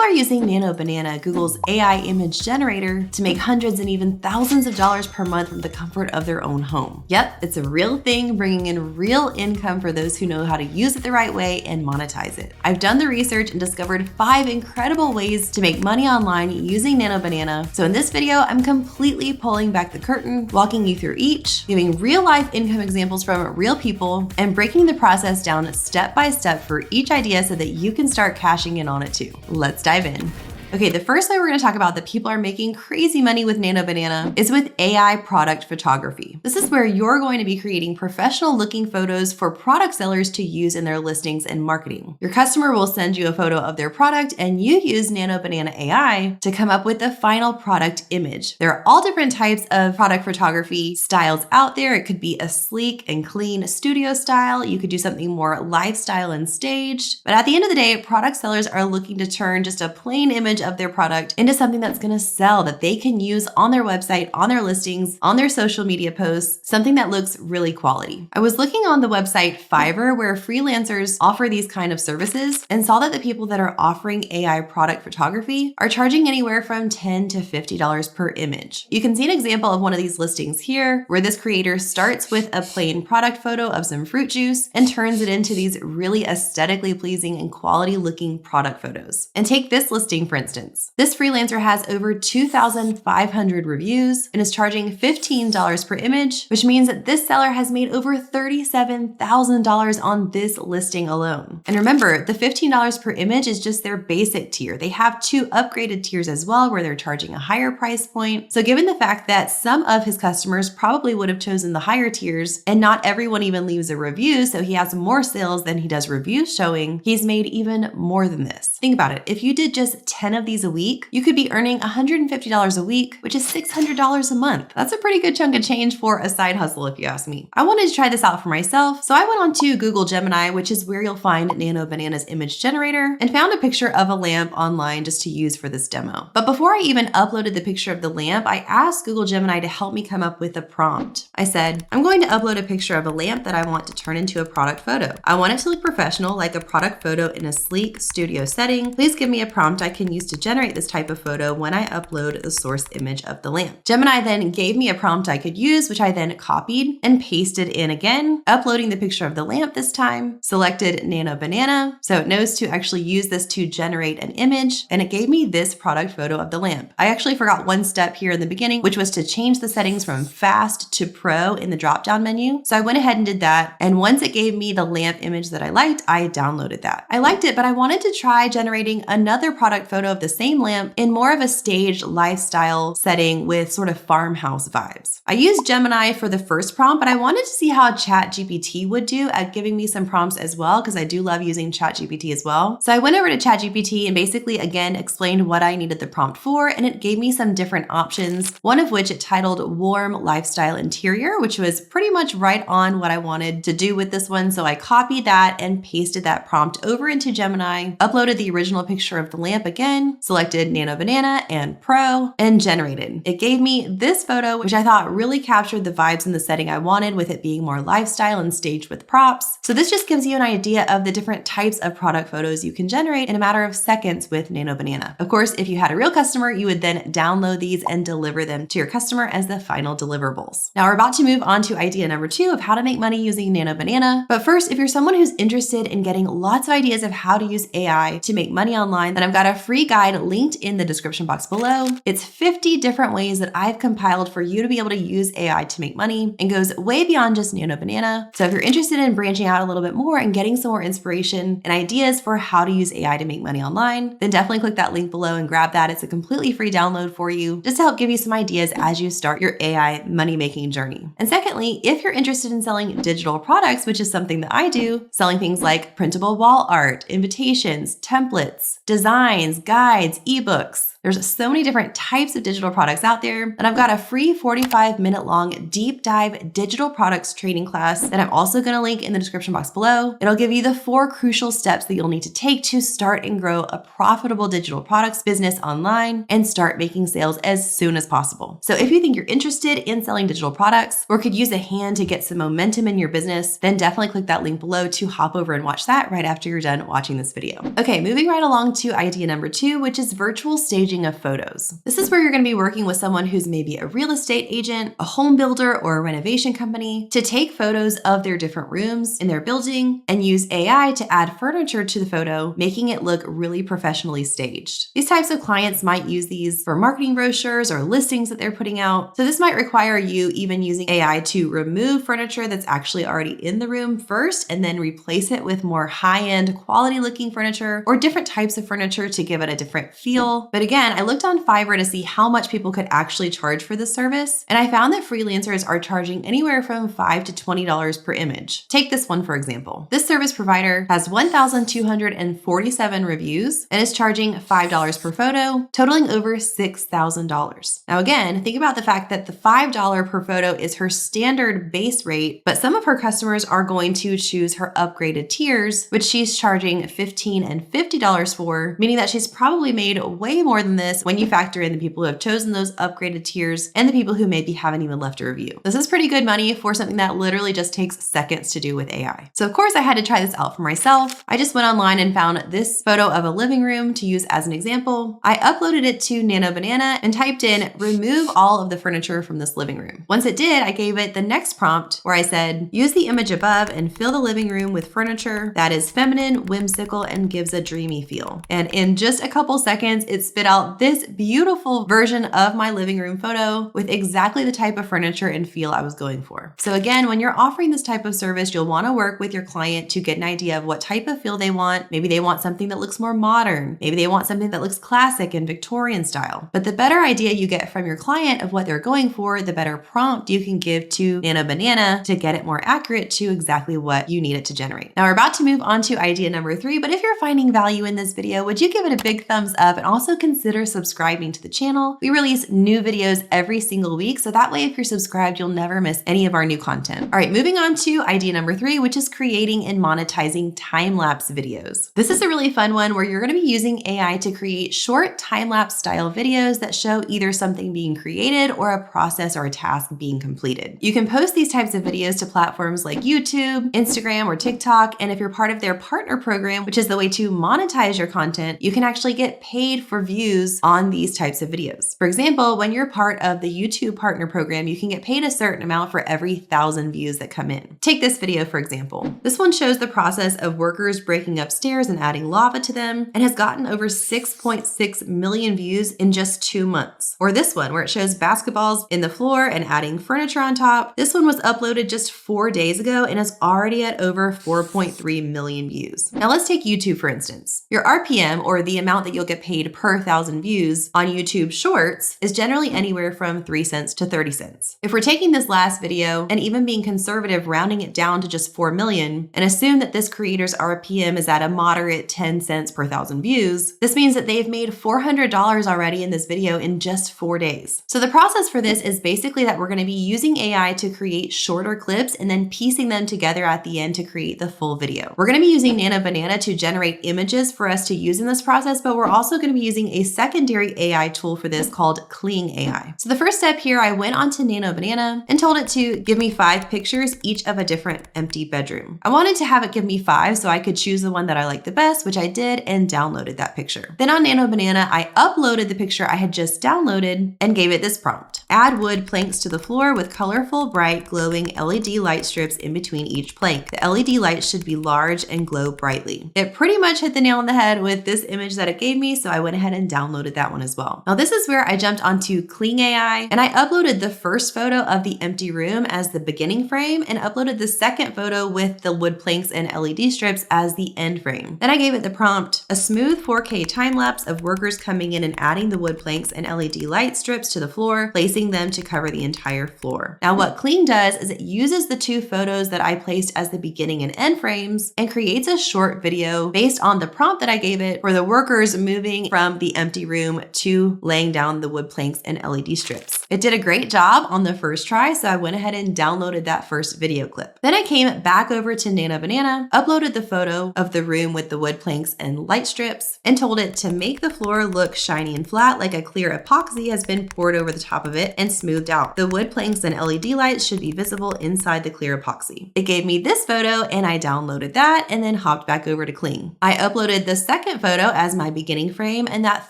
People are using Nano Banana, Google's AI image generator, to make hundreds and even thousands of dollars per month from the comfort of their own home. Yep, it's a real thing, bringing in real income for those who know how to use it the right way and monetize it. I've done the research and discovered 5 incredible ways to make money online using Nano Banana. So in this video, I'm completely pulling back the curtain, walking you through each, giving real-life income examples from real people, and breaking the process down step by step for each idea so that you can start cashing in on it too. Let's dive in. Okay, the first way we're going to talk about that people are making crazy money with Nano Banana is with AI product photography. This is where you're going to be creating professional looking photos for product sellers to use in their listings and marketing. Your customer will send you a photo of their product and you use Nano Banana AI to come up with the final product image. There are all different types of product photography styles out there. It could be a sleek and clean studio style. You could do something more lifestyle and staged. But at the end of the day, product sellers are looking to turn just a plain image of their product into something that's going to sell, that they can use on their website, on their listings, on their social media posts, something that looks really quality. I was looking on the website Fiverr, where freelancers offer these kind of services, and saw that the people that are offering AI product photography are charging anywhere from $10 to $50 per image. You can see an example of one of these listings here, where this creator starts with a plain product photo of some fruit juice and turns it into these really aesthetically pleasing and quality looking product photos. And take this listing, for instance. This freelancer has over 2,500 reviews and is charging $15 per image, which means that this seller has made over $37,000 on this listing alone. And remember, the $15 per image is just their basic tier. They have 2 upgraded tiers as well, where they're charging a higher price point. So given the fact that some of his customers probably would have chosen the higher tiers, and not everyone even leaves a review, so he has more sales than he does reviews showing, he's made even more than this. Think about it. If you did just 10 of these a week, you could be earning $150 a week, which is $600 a month. That's a pretty good chunk of change for a side hustle, if you ask me. I wanted to try this out for myself, so I went on to Google Gemini, which is where you'll find Nano Banana's image generator, and found a picture of a lamp online just to use for this demo. But before I even uploaded the picture of the lamp, I asked Google Gemini to help me come up with a prompt. I said, I'm going to upload a picture of a lamp that I want to turn into a product photo. I want it to look professional, like a product photo in a sleek studio setting. Please give me a prompt I can use to generate this type of photo when I upload the source image of the lamp. Gemini then gave me a prompt I could use, which I then copied and pasted in again, uploading the picture of the lamp this time, selected Nano Banana, so it knows to actually use this to generate an image, and it gave me this product photo of the lamp. I actually forgot one step here in the beginning, which was to change the settings from fast to pro in the drop-down menu. So I went ahead and did that, and once it gave me the lamp image that I liked, I downloaded that. I liked it, but I wanted to try generating another product photo of the same lamp in more of a staged lifestyle setting with sort of farmhouse vibes. I used Gemini for the first prompt, but I wanted to see how ChatGPT would do at giving me some prompts as well, because I do love using ChatGPT as well. So I went over to ChatGPT and basically again explained what I needed the prompt for, and it gave me some different options, one of which it titled Warm Lifestyle Interior, which was pretty much right on what I wanted to do with this one. So I copied that and pasted that prompt over into Gemini, uploaded the original picture of the lamp again, selected Nano Banana and Pro, and generated. It gave me this photo, which I thought really captured the vibes in the setting I wanted, with it being more lifestyle and staged with props. So this just gives you an idea of the different types of product photos you can generate in a matter of seconds with Nano Banana. Of course, if you had a real customer, you would then download these and deliver them to your customer as the final deliverables. Now we're about to move on to idea number 2 of how to make money using Nano Banana. But first, if you're someone who's interested in getting lots of ideas of how to use AI to make money online, then I've got a free guide linked in the description box below. It's 50 different ways that I've compiled for you to be able to use AI to make money, and goes way beyond just Nano Banana. So if you're interested in branching out a little bit more and getting some more inspiration and ideas for how to use AI to make money online, then definitely click that link below and grab that. It's a completely free download for you, just to help give you some ideas as you start your AI money-making journey. And secondly, if you're interested in selling digital products, which is something that I do, selling things like printable wall art, invitations, templates, designs, guides, ebooks, There's so many different types of digital products out there, and I've got a free 45-minute long deep dive digital products training class that I'm also going to link in the description box below. It'll give you the 4 crucial steps that you'll need to take to start and grow a profitable digital products business online and start making sales as soon as possible. So if you think you're interested in selling digital products or could use a hand to get some momentum in your business, then definitely click that link below to hop over and watch that right after you're done watching this video. Okay, moving right along to idea number 2, which is virtual staging of photos. This is where you're going to be working with someone who's maybe a real estate agent, a home builder, or a renovation company to take photos of their different rooms in their building and use AI to add furniture to the photo, making it look really professionally staged. These types of clients might use these for marketing brochures or listings that they're putting out. So this might require you even using AI to remove furniture that's actually already in the room first and then replace it with more high-end quality looking furniture or different types of furniture to give it a different feel. But again, I looked on Fiverr to see how much people could actually charge for this service, and I found that freelancers are charging anywhere from $5 to $20 per image. Take this one for example. This service provider has 1,247 reviews and is charging $5 per photo, totaling over $6,000. Now again, think about the fact that the $5 per photo is her standard base rate, but some of her customers are going to choose her upgraded tiers, which she's charging $15 and $50 for, meaning that she's probably made way more than this when you factor in the people who have chosen those upgraded tiers and the people who maybe haven't even left a review. This is pretty good money for something that literally just takes seconds to do with AI. So of course I had to try this out for myself. I just went online and found this photo of a living room to use as an example. I uploaded it to Nano Banana and typed in, remove all of the furniture from this living room. Once it did, I gave it the next prompt where I said, use the image above and fill the living room with furniture that is feminine, whimsical, and gives a dreamy feel. And in just a couple seconds, it spit out this beautiful version of my living room photo with exactly the type of furniture and feel I was going for. So again, when you're offering this type of service, you'll want to work with your client to get an idea of what type of feel they want. Maybe they want something that looks more modern. Maybe they want something that looks classic and Victorian style. But the better idea you get from your client of what they're going for, the better prompt you can give to Nano Banana to get it more accurate to exactly what you need it to generate. Now we're about to move on to idea number 3, but if you're finding value in this video, would you give it a big thumbs up and also consider subscribing to the channel? We release new videos every single week, so that way if you're subscribed, you'll never miss any of our new content. All right, moving on to idea number 3, which is creating and monetizing time-lapse videos. This is a really fun one where you're going to be using AI to create short time-lapse style videos that show either something being created or a process or a task being completed. You can post these types of videos to platforms like YouTube, Instagram, or TikTok, and if you're part of their partner program, which is the way to monetize your content, you can actually get paid for views on these types of videos. For example, when you're part of the YouTube partner program, you can get paid a certain amount for every 1,000 views that come in. Take this video, for example. This one shows the process of workers breaking up stairs and adding lava to them and has gotten over 6.6 million views in just 2 months. Or this one, where it shows basketballs in the floor and adding furniture on top. This one was uploaded just 4 days ago and is already at over 4.3 million views. Now let's take YouTube for instance. Your RPM, or the amount that you'll get paid per 1,000 views on YouTube Shorts, is generally anywhere from 3 cents to 30 cents. If we're taking this last video and even being conservative, rounding it down to just 4 million, and assume that this creator's RPM is at a moderate 10 cents per 1,000 views, this means that they've made $400 already in this video in just 4 days. So the process for this is basically that we're going to be using AI to create shorter clips and then piecing them together at the end to create the full video. We're going to be using Nano Banana to generate images for us to use in this process, but we're also going to be using a secondary AI tool for this called Kling AI. So the first step here, I went onto Nano Banana and told it to give me 5 pictures, each of a different empty bedroom. I wanted to have it give me 5 so I could choose the one that I liked the best, which I did, and downloaded that picture. Then on Nano Banana, I uploaded the picture I had just downloaded and gave it this prompt. Add wood planks to the floor with colorful, bright, glowing LED light strips in between each plank. The LED lights should be large and glow brightly. It pretty much hit the nail on the head with this image that it gave me, so I went ahead and downloaded that one as well. Now this is where I jumped onto Kling AI and I uploaded the first photo of the empty room as the beginning frame and uploaded the second photo with the wood planks and LED strips as the end frame. Then I gave it the prompt, a smooth 4K time lapse of workers coming in and adding the wood planks and LED light strips to the floor, placing them to cover the entire floor. Now what Kling does is it uses the 2 photos that I placed as the beginning and end frames and creates a short video based on the prompt that I gave it for the workers moving from the empty empty room to laying down the wood planks and LED strips. It did a great job on the first try, so I went ahead and downloaded that first video clip. Then I came back over to Nano Banana, uploaded the photo of the room with the wood planks and light strips, and told it to make the floor look shiny and flat like a clear epoxy has been poured over the top of it and smoothed out. The wood planks and LED lights should be visible inside the clear epoxy. It gave me this photo and I downloaded that and then hopped back over to Kling. I uploaded the second photo as my beginning frame and that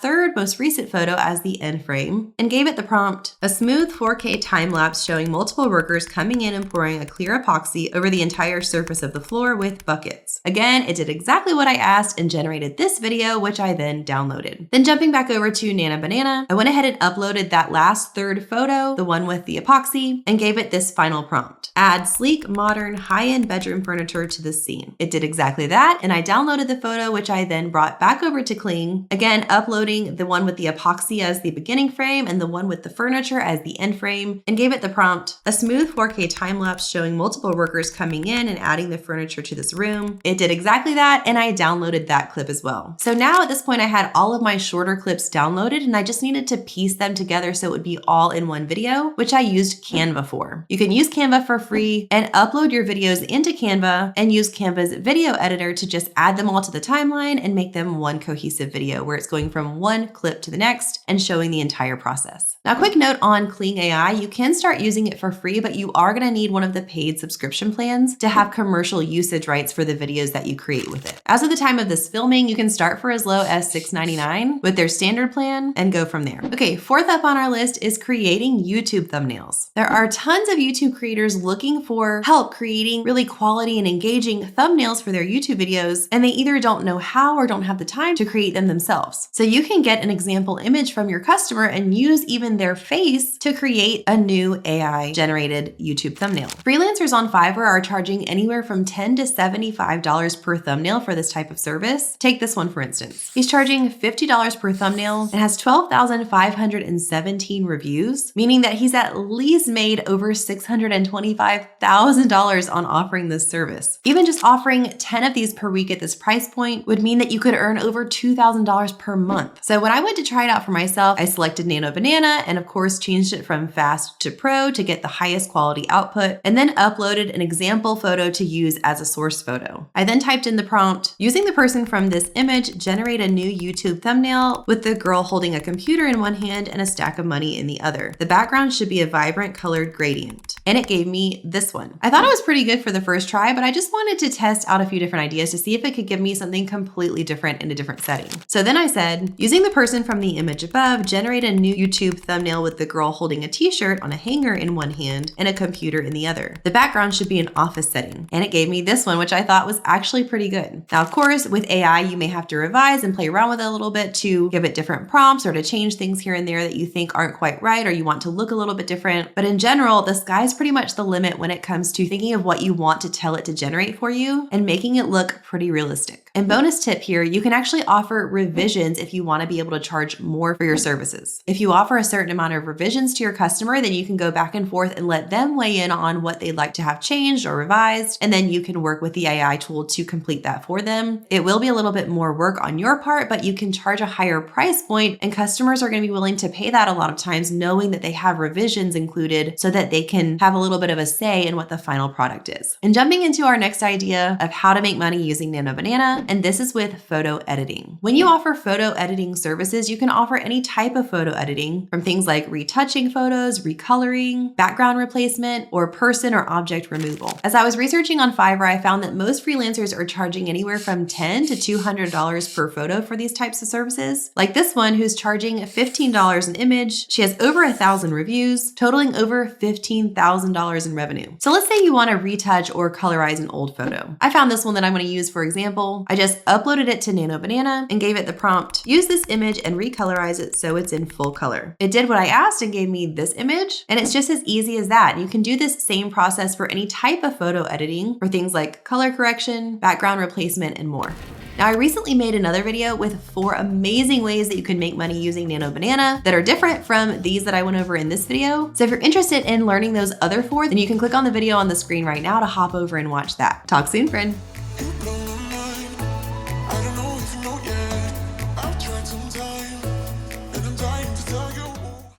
third most recent photo as the end frame and gave it the prompt, a smooth 4K time-lapse showing multiple workers coming in and pouring a clear epoxy over the entire surface of the floor with buckets. Again, it did exactly what I asked and generated this video, which I then downloaded. Then jumping back over to Nano Banana, I went ahead and uploaded that last third photo, the one with the epoxy, and gave it this final prompt. Add sleek, modern, high-end bedroom furniture to the scene. It did exactly that, and I downloaded the photo, which I then brought back over to Kling, again uploading the one with the epoxy as the beginning frame and the one with the furniture as the end frame, and gave it the prompt, a smooth 4K time-lapse showing multiple workers coming in and adding the furniture to this room. It did exactly that, and I downloaded that clip as well. So now at this point I had all of my shorter clips downloaded and I just needed to piece them together so it would be all in one video, which I used Canva for. You can use Canva for free and upload your videos into Canva and use Canva's video editor to just add them all to the timeline and make them one cohesive video where it's going from one clip to the next and showing the entire process. Now, quick note on Kling AI, you can start using it for free, but you are going to need one of the paid subscription plans to have commercial usage rights for the videos that you create with it. As of the time of this filming, you can start for as low as $6.99 with their standard plan and go from there. Okay, fourth up on our list is creating YouTube thumbnails. There are tons of YouTube creators looking for help creating really quality and engaging thumbnails for their YouTube videos, and they either don't know how or don't have the time to create them themselves. So you can get an example image from your customer and use even their face to create a new AI generated YouTube thumbnail. Freelancers on Fiverr are charging anywhere from $10 to $75 per thumbnail for this type of service. Take this one for instance. He's charging $50 per thumbnail and has 12,517 reviews, meaning that he's at least made over $625,000 on offering this service. Even just offering 10 of these per week at this price point would mean that you could earn over $2,000 per month. So when I went to try it out for myself, I selected Nano Banana and of course changed it from fast to pro to get the highest quality output, and then uploaded an example photo to use as a source photo. I then typed in the prompt, using the person from this image, generate a new YouTube thumbnail with the girl holding a computer in one hand and a stack of money in the other. The background should be a vibrant colored gradient. And it gave me this one. I thought it was pretty good for the first try, but I just wanted to test out a few different ideas to see if it could give me something completely different in a different setting. So then I said, using the person from the image above, generate a new YouTube thumbnail with the girl holding a t-shirt on a hanger in one hand and a computer in the other. The background should be an office setting. And it gave me this one, which I thought was actually pretty good. Now, of course, with AI, you may have to revise and play around with it a little bit to give it different prompts or to change things here and there that you think aren't quite right or you want to look a little bit different. But in general, the sky's pretty much the limit when it comes to thinking of what you want to tell it to generate for you and making it look pretty realistic. And bonus tip here, you can actually offer revisions if you want to be able to charge more for your services. If you offer a certain amount of revisions to your customer, then you can go back and forth and let them weigh in on what they'd like to have changed or revised, and then you can work with the AI tool to complete that for them. It will be a little bit more work on your part, but you can charge a higher price point, and customers are going to be willing to pay that a lot of times knowing that they have revisions included so that they can have a little bit of a say in what the final product is. And jumping into our next idea of how to make money using Nano Banana, and this is with photo editing. When you offer photo editing services, you can offer any type of photo editing, from things like retouching photos, recoloring, background replacement, or person or object removal. As I was researching on Fiverr, I found that most freelancers are charging anywhere from $10 to $200 per photo for these types of services. Like this one, who's charging $15 an image. She has over 1,000 reviews, totaling over $15,000 in revenue. So let's say you want to retouch or colorize an old photo. I found this one that I'm going to use for example. I just uploaded it to Nano Banana and gave it the prompt, use this image and recolorize it so it's in full color. It did what I asked and gave me this image, and it's just as easy as that. You can do this same process for any type of photo editing for things like color correction, background replacement, and more. Now, I recently made another video with 4 amazing ways that you can make money using Nano Banana that are different from these that I went over in this video. So if you're interested in learning those other 4, then you can click on the video on the screen right now to hop over and watch that. Talk soon, friend.